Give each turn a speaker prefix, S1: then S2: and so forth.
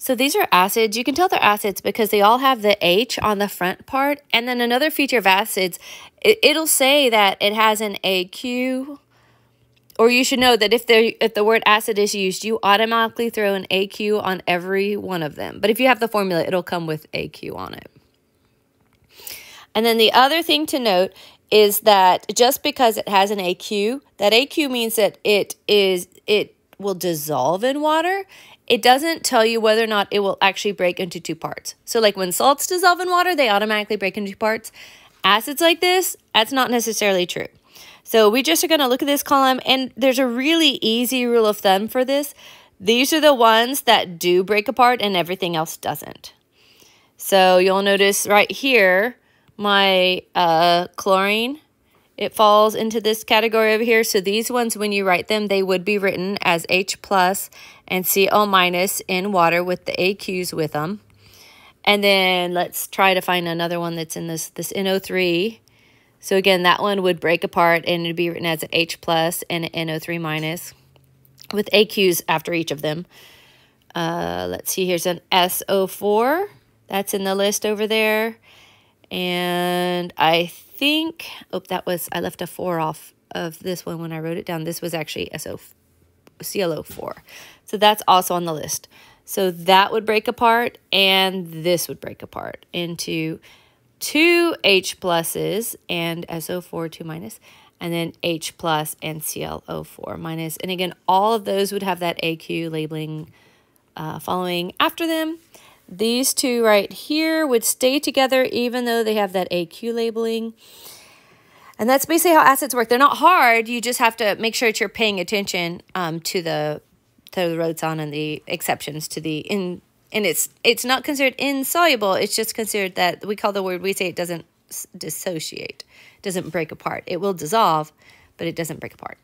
S1: So these are acids. You can tell they're acids because they all have the H on the front part. And then another feature of acids, it'll say that it has an AQ. Or you should know that if the word acid is used, you automatically throw an AQ on every one of them. But if you have the formula, it'll come with AQ on it. And then the other thing to note is that just because it has an AQ, that AQ means that it will dissolve in water. It doesn't tell you whether or not it will actually break into two parts. So like when salts dissolve in water, they automatically break into two parts. Acids like this, that's not necessarily true. So we just are going to look at this column, and there's a really easy rule of thumb for this. These are the ones that do break apart and everything else doesn't. So you'll notice right here, my chlorine, it falls into this category over here. So these ones, when you write them, they would be written as H plus and Cl minus in water with the AQs with them. And then let's try to find another one that's in this NO3. So again, that one would break apart and it'd be written as an H plus and an NO3 minus with AQs after each of them. Let's see, here's an SO4. That's in the list over there. And I think, oh, I left a 4 off of this one when I wrote it down. This was actually ClO4. So that's also on the list. So that would break apart, and this would break apart into 2 H pluses and SO4, 2 minus, and then H plus and ClO4 minus. And again, all of those would have that AQ labeling following after them. These two right here would stay together even though they have that AQ labeling. And that's basically how acids work. They're not hard. You just have to make sure that you're paying attention to the roads on and the exceptions to the and it's not considered insoluble. It's just considered that we call the word, we say it doesn't dissociate, doesn't break apart. It will dissolve, but it doesn't break apart.